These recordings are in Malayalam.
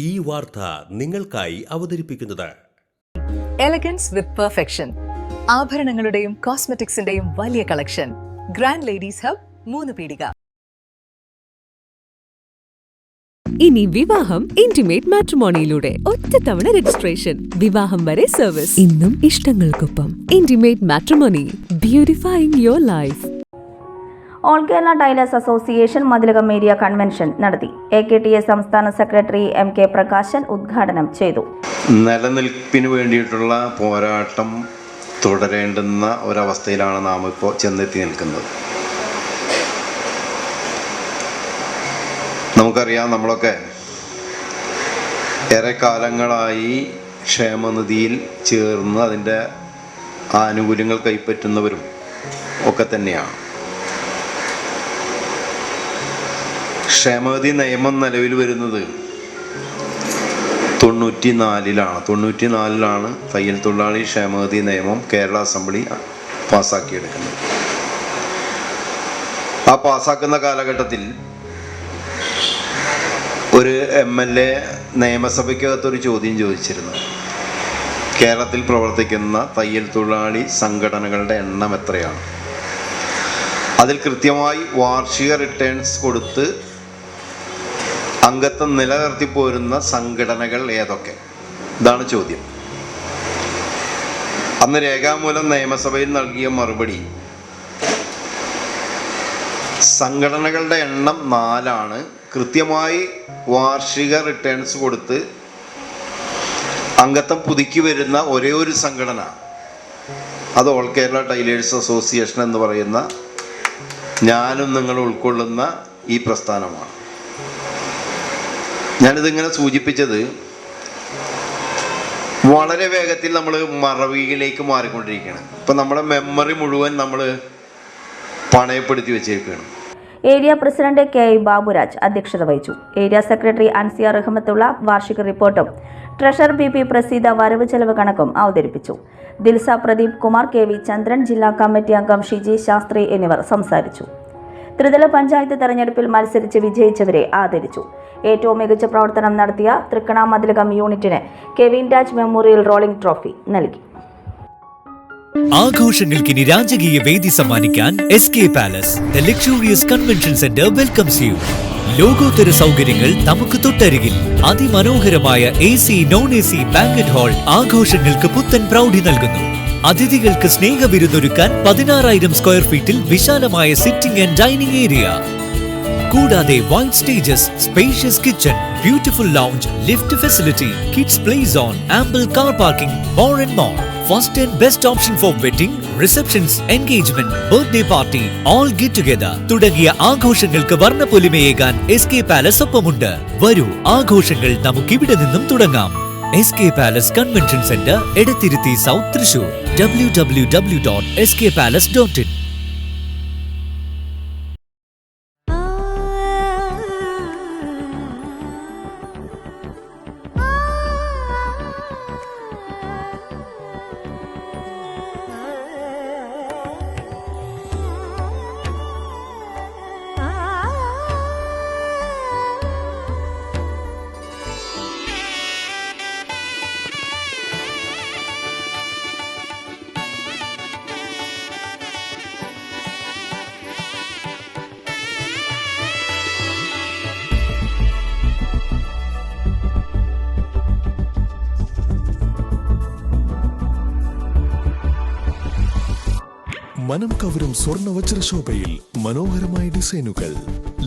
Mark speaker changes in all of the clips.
Speaker 1: ഈ വാർത്ത നിങ്ങൾക്കായി അവതരിപ്പിക്കുന്നത്
Speaker 2: എലഗൻസ് വിത്ത് പെർഫെക്ഷൻ. ആഭരണങ്ങളുടെയും കോസ്മെറ്റിക്സിന്റെയും വലിയ കളക്ഷൻ. ഗ്രാൻഡ് ലേഡീസ് ഹബ്, 3 പീടിക.
Speaker 3: ഇനി വിവാഹം ഇന്റിമേറ്റ് മാട്രിമോണിയിലൂടെ ഒറ്റത്തവണ രജിസ്ട്രേഷൻ, വിവാഹം വരെ സർവീസ്. ഇന്നും ഇഷ്ടങ്ങൾക്കൊപ്പം Intimate Matrimony, beautifying your life.
Speaker 4: All Kerala Tailors Association Mathilakam area convention നടത്തി. AKTA സംസ്ഥാന സെക്രട്ടറി MK പ്രകാശൻ ഉദ്ഘാടനം ചെയ്തു.
Speaker 5: നിലനിൽപ്പിന് വേണ്ടിയിട്ടുള്ള പോരാട്ടം തുടരേണ്ടുന്ന ഒരവസ്ഥയിലാണ് നാം ഇപ്പോൾ ചെന്നെത്തി നിൽക്കുന്നത്. നമുക്കറിയാം, നമ്മളൊക്കെ ഏറെ കാലങ്ങളായി ക്ഷേമനിധിയിൽ ചേർന്ന് അതിൻ്റെ ആനുകൂല്യങ്ങൾ കൈപ്പറ്റുന്നവരും ഒക്കെ തന്നെയാണ്. ക്ഷേമനിധി നിയമം നിലവിൽ വരുന്നത് 94ലാണ് തയ്യൽ തൊഴിലാളി ക്ഷേമനിധി നിയമം കേരള അസംബ്ലി പാസ്സാക്കിയെടുക്കുന്നത്. ആ പാസ്സാക്കുന്ന കാലഘട്ടത്തിൽ ഒരു MLA നിയമസഭയ്ക്കകത്തൊരു ചോദ്യം ചോദിച്ചിരുന്നു. കേരളത്തിൽ പ്രവർത്തിക്കുന്ന തയ്യൽ തൊഴിലാളി സംഘടനകളുടെ എണ്ണം എത്രയാണ്? അതിൽ കൃത്യമായി വാർഷിക റിട്ടേൺസ് കൊടുത്ത് അംഗത്വം നിലനിർത്തി പോരുന്ന സംഘടനകൾ ഏതൊക്കെ? ഇതാണ് ചോദ്യം. അന്ന് രേഖാമൂലം നിയമസഭയിൽ നൽകിയ മറുപടി, സംഘടനകളുടെ എണ്ണം 4ആണ്. കൃത്യമായി വാർഷിക റിട്ടേൺസ് കൊടുത്ത് അംഗത്വം പുതുക്കി വരുന്ന ഒരേ ഒരു സംഘടന അത് ഓൾ കേരള ടൈലേഴ്സ് അസോസിയേഷൻ എന്ന് പറയുന്ന ഞാനും നിങ്ങൾ ഉൾക്കൊള്ളുന്ന ഈ പ്രസ്ഥാനമാണ്. ഞാനിതിങ്ങനെ സൂചിപ്പിച്ചത് വളരെ വേഗത്തിൽ നമ്മൾ മറവിയിലേക്ക് മാറിക്കൊണ്ടിരിക്കുകയാണ്. ഇപ്പം നമ്മുടെ മെമ്മറി മുഴുവൻ നമ്മൾ പണയപ്പെടുത്തി വെച്ചേക്കുകയാണ്.
Speaker 4: ഏരിയ പ്രസിഡന്റ് KI ബാബുരാജ് അധ്യക്ഷത വഹിച്ചു. ഏരിയ സെക്രട്ടറി അൻസിയ റഹ്മത്തുള്ള വാർഷിക റിപ്പോർട്ടും ട്രഷറർ BP പ്രസീത വരവ് ചെലവ് കണക്കും അവതരിപ്പിച്ചു. ദിൽസ പ്രദീപ് കുമാർ, KV ചന്ദ്രൻ, ജില്ലാ കമ്മിറ്റി അംഗം ഷിജി ശാസ്ത്രി എന്നിവർ സംസാരിച്ചു. ത്രിതല പഞ്ചായത്ത് തെരഞ്ഞെടുപ്പിൽ മത്സരിച്ച് വിജയിച്ചവരെ ആദരിച്ചു. ഏറ്റവും മികച്ച പ്രവർത്തനം നടത്തിയ തൃക്കണ മതിലകം യൂണിറ്റിന് Kevin Raj memorial rolling trophy നൽകി.
Speaker 6: ആഘോഷങ്ങൾക്കിനി രാജകീയ വേദി സമ്മാനിക്കാൻ SK palace, the luxurious convention centre welcomes U. ലോകോത്തര സൗകര്യങ്ങൾ നമുക്ക് തൊട്ടരികിൽ. അതിമനോഹരമായ AC, non-AC ബാങ്കറ്റ് ഹാൾ ആഘോഷങ്ങൾക്ക് പുത്തൻ പ്രൗഢി നൽകുന്നു. അതിഥികൾക്ക് സ്നേഹവിരുന്നൊരുക്കാൻ 16,000 സ്ക്വയർ ഫീറ്റിൽ വിശാലമായ സിറ്റിംഗ് ആൻഡ് ഡൈനിങ് ഏരിയ. കൂടാതെ wide stages, spacious kitchen, beautiful lounge, lift facility, kids play zone, ample car parking, more and more. First and best option four wedding, receptions, engagement, birthday party, all get together തുടങ്ങിയ ആഘോഷങ്ങൾക്ക് വർണ്ണപ്പൊലിമയേകാൻ SK പാലസ് ഒപ്പമുണ്ട്. വരൂ, ആഘോഷങ്ങൾ നമുക്കിവിടെ നിന്നും തുടങ്ങാം. SK palace convention centre, Edathiruthy south, Thrissur. www.skpalace.in.
Speaker 7: മനം കവരും സ്വർണ്ണ വജ്രശോഭയിൽ മനോഹരമായ ഡിസൈനുകൾ,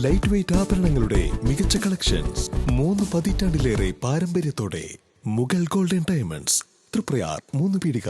Speaker 7: ലൈറ്റ് വെയ്റ്റ് ആഭരണങ്ങളുടെ മികച്ച കളക്ഷൻസ്, 3 പതിറ്റാണ്ടിലേറെ പാരമ്പര്യത്തോടെ മുഗൾ ഗോൾഡൻ ഡയമണ്ട്സ്, തൃപ്രയാർ, 3 പീടിക.